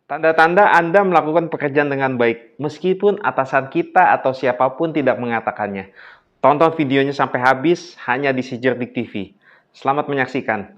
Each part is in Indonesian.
Tanda-tanda Anda melakukan pekerjaan dengan baik, meskipun atasan kita atau siapapun tidak mengatakannya. Tonton videonya sampai habis hanya di Si Cerdik TV. Selamat menyaksikan.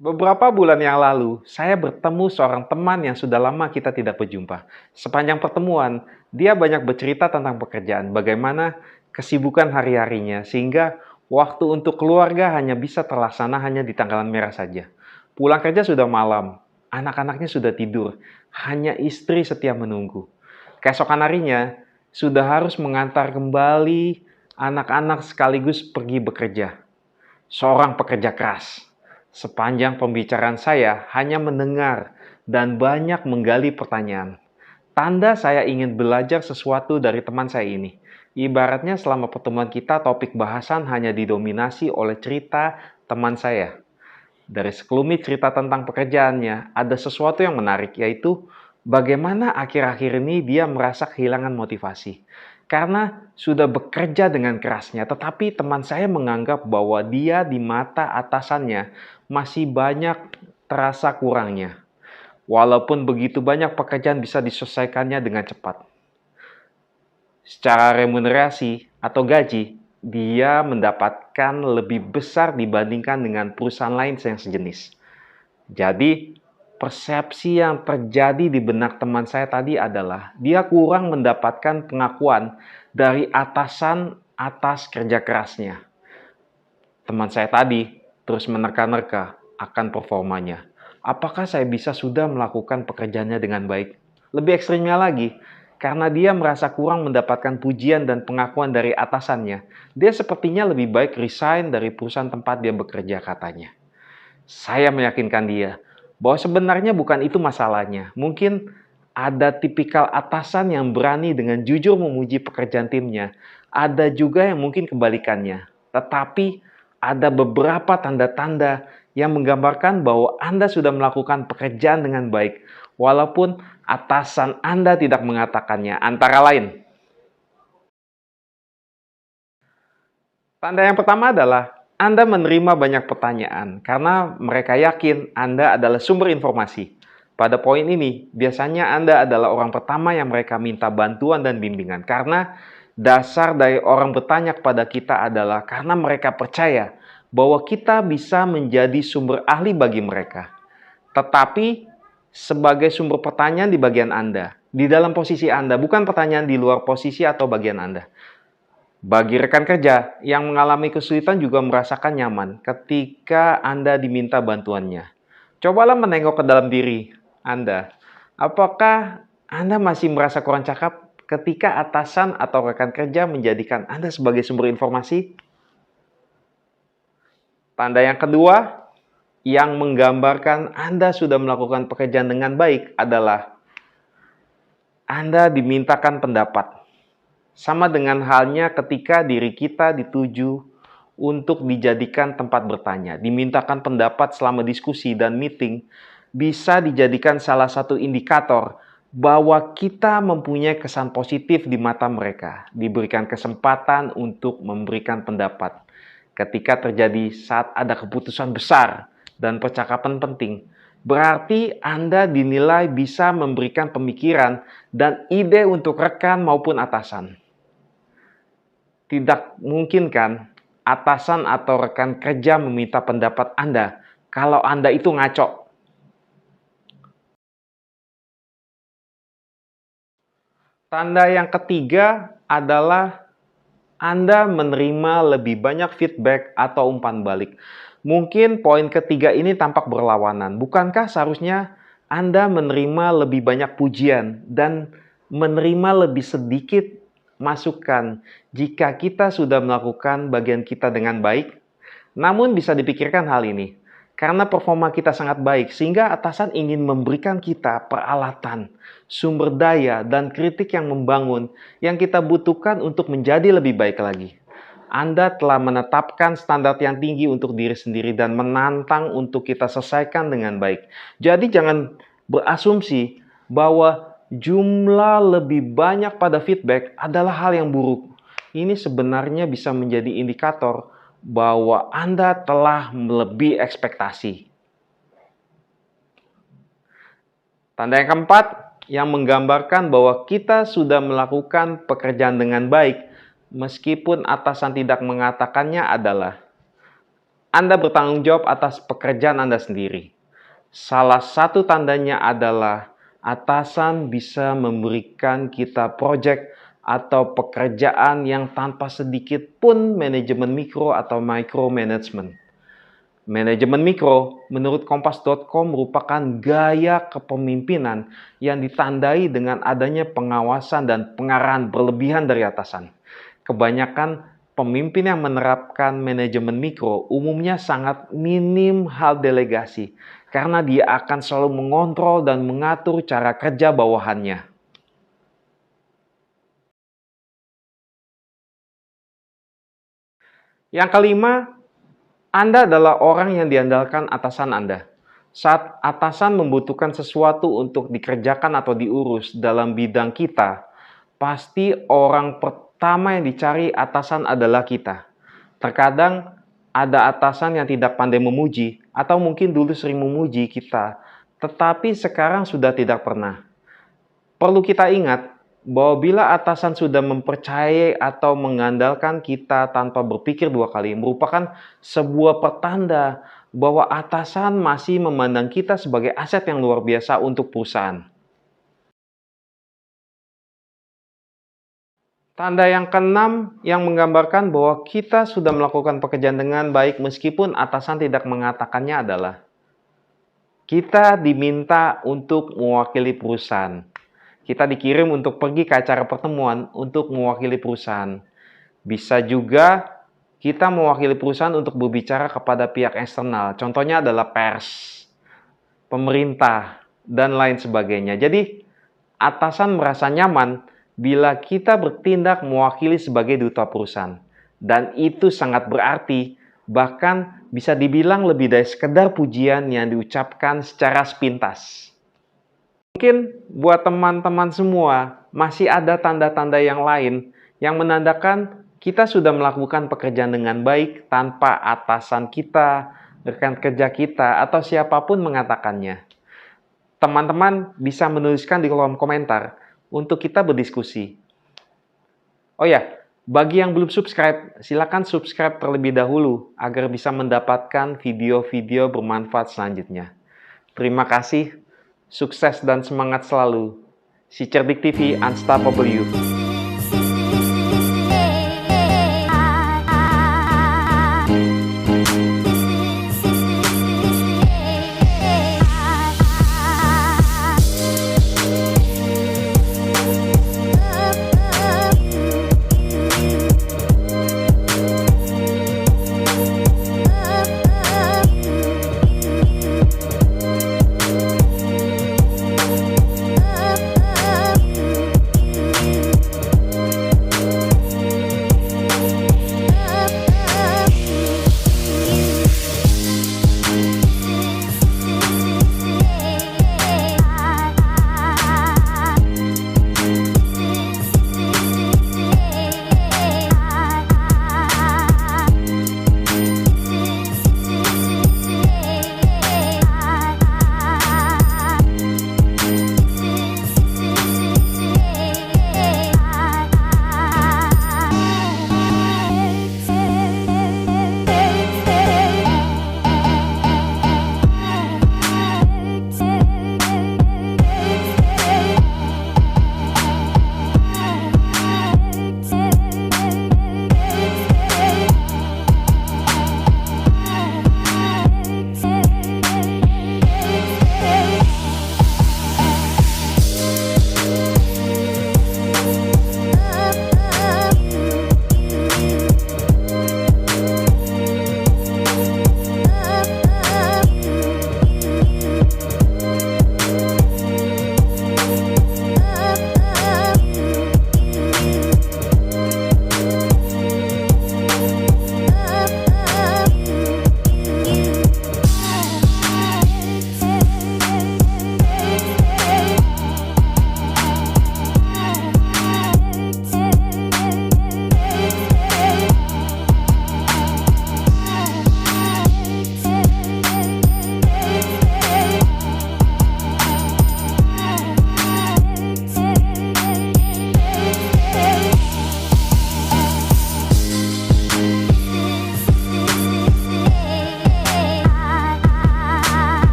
Beberapa bulan yang lalu, saya bertemu seorang teman yang sudah lama kita tidak berjumpa. Sepanjang pertemuan, dia banyak bercerita tentang pekerjaan, bagaimana kesibukan hari-harinya, sehingga waktu untuk keluarga hanya bisa terlaksana hanya di tanggalan merah saja. Pulang kerja sudah malam, anak-anaknya sudah tidur, hanya istri setia menunggu. Keesokan harinya, sudah harus mengantar kembali anak-anak sekaligus pergi bekerja. Seorang pekerja keras. Sepanjang pembicaraan saya hanya mendengar dan banyak menggali pertanyaan. Tanda saya ingin belajar sesuatu dari teman saya ini. Ibaratnya selama pertemuan kita topik bahasan hanya didominasi oleh cerita teman saya. Dari sekelumit cerita tentang pekerjaannya, ada sesuatu yang menarik, yaitu bagaimana akhir-akhir ini dia merasa kehilangan motivasi. Karena sudah bekerja dengan kerasnya, tetapi teman saya menganggap bahwa dia di mata atasannya masih banyak terasa kurangnya. Walaupun begitu banyak pekerjaan bisa diselesaikannya dengan cepat. Secara remunerasi atau gaji, dia mendapatkan lebih besar dibandingkan dengan perusahaan lain yang sejenis. Jadi, persepsi yang terjadi di benak teman saya tadi adalah dia kurang mendapatkan pengakuan dari atasan atas kerja kerasnya. Teman saya tadi terus menerka-nerka akan performanya. Apakah saya bisa sudah melakukan pekerjaannya dengan baik? Lebih ekstrimnya lagi, karena dia merasa kurang mendapatkan pujian dan pengakuan dari atasannya, dia sepertinya lebih baik resign dari perusahaan tempat dia bekerja, katanya. Saya meyakinkan dia bahwa sebenarnya bukan itu masalahnya. Mungkin ada tipikal atasan yang berani dengan jujur memuji pekerjaan timnya. Ada juga yang mungkin kebalikannya. Tetapi ada beberapa tanda-tanda yang menggambarkan bahwa Anda sudah melakukan pekerjaan dengan baik, walaupun atasan Anda tidak mengatakannya. Antara lain, tanda yang pertama adalah Anda menerima banyak pertanyaan karena mereka yakin Anda adalah sumber informasi. Pada poin ini, biasanya Anda adalah orang pertama yang mereka minta bantuan dan bimbingan, karena dasar dari orang bertanya kepada kita adalah karena mereka percaya bahwa kita bisa menjadi sumber ahli bagi mereka. Tetapi sebagai sumber pertanyaan di bagian Anda, di dalam posisi Anda, bukan pertanyaan di luar posisi atau bagian Anda. Bagi rekan kerja yang mengalami kesulitan juga merasakan nyaman ketika Anda diminta bantuannya. Cobalah menengok ke dalam diri Anda. Apakah Anda masih merasa kurang cakap ketika atasan atau rekan kerja menjadikan Anda sebagai sumber informasi? Tanda yang kedua yang menggambarkan Anda sudah melakukan pekerjaan dengan baik adalah Anda dimintakan pendapat. Sama dengan halnya ketika diri kita dituju untuk dijadikan tempat bertanya, dimintakan pendapat selama diskusi dan meeting, bisa dijadikan salah satu indikator bahwa kita mempunyai kesan positif di mata mereka, diberikan kesempatan untuk memberikan pendapat. Ketika terjadi saat ada keputusan besar dan percakapan penting, berarti Anda dinilai bisa memberikan pemikiran dan ide untuk rekan maupun atasan. Tidak mungkin kan atasan atau rekan kerja meminta pendapat Anda kalau Anda itu ngaco. Tanda yang ketiga adalah Anda menerima lebih banyak feedback atau umpan balik. Mungkin poin ketiga ini tampak berlawanan. Bukankah seharusnya Anda menerima lebih banyak pujian dan menerima lebih sedikit masukan jika kita sudah melakukan bagian kita dengan baik? Namun bisa dipikirkan hal ini, karena performa kita sangat baik, sehingga atasan ingin memberikan kita peralatan, sumber daya, dan kritik yang membangun yang kita butuhkan untuk menjadi lebih baik lagi. Anda telah menetapkan standar yang tinggi untuk diri sendiri dan menantang untuk kita selesaikan dengan baik. Jadi jangan berasumsi bahwa jumlah lebih banyak pada feedback adalah hal yang buruk. Ini sebenarnya bisa menjadi indikator bahwa Anda telah melebihi ekspektasi. Tanda yang keempat, yang menggambarkan bahwa kita sudah melakukan pekerjaan dengan baik, meskipun atasan tidak mengatakannya adalah Anda bertanggung jawab atas pekerjaan Anda sendiri. Salah satu tandanya adalah atasan bisa memberikan kita proyek atau pekerjaan yang tanpa sedikit pun manajemen mikro atau micromanagement. Manajemen mikro, menurut Kompas.com, merupakan gaya kepemimpinan yang ditandai dengan adanya pengawasan dan pengarahan berlebihan dari atasan. Kebanyakan pemimpin yang menerapkan manajemen mikro umumnya sangat minim hal delegasi, karena dia akan selalu mengontrol dan mengatur cara kerja bawahannya. Yang kelima, Anda adalah orang yang diandalkan atasan Anda. Saat atasan membutuhkan sesuatu untuk dikerjakan atau diurus dalam bidang kita, pasti orang pertama yang dicari atasan adalah kita. Terkadang ada atasan yang tidak pandai memuji, atau mungkin dulu sering memuji kita, tetapi sekarang sudah tidak pernah. Perlu kita ingat bahwa bila atasan sudah mempercayai atau mengandalkan kita tanpa berpikir dua kali, merupakan sebuah pertanda bahwa atasan masih memandang kita sebagai aset yang luar biasa untuk perusahaan. Tanda yang keenam yang menggambarkan bahwa kita sudah melakukan pekerjaan dengan baik meskipun atasan tidak mengatakannya adalah kita diminta untuk mewakili perusahaan. Kita dikirim untuk pergi ke acara pertemuan untuk mewakili perusahaan. Bisa juga kita mewakili perusahaan untuk berbicara kepada pihak eksternal. Contohnya adalah pers, pemerintah, dan lain sebagainya. Jadi, atasan merasa nyaman bila kita bertindak mewakili sebagai duta perusahaan. Dan itu sangat berarti, bahkan bisa dibilang lebih dari sekedar pujian yang diucapkan secara sepintas. Mungkin buat teman-teman semua, masih ada tanda-tanda yang lain yang menandakan kita sudah melakukan pekerjaan dengan baik tanpa atasan kita, rekan kerja kita, atau siapapun mengatakannya. Teman-teman bisa menuliskan di kolom komentar untuk kita berdiskusi. Oh ya, bagi yang belum subscribe, silakan subscribe terlebih dahulu agar bisa mendapatkan video-video bermanfaat selanjutnya. Terima kasih, sukses dan semangat selalu. Si Cerdik TV, Unstoppable You.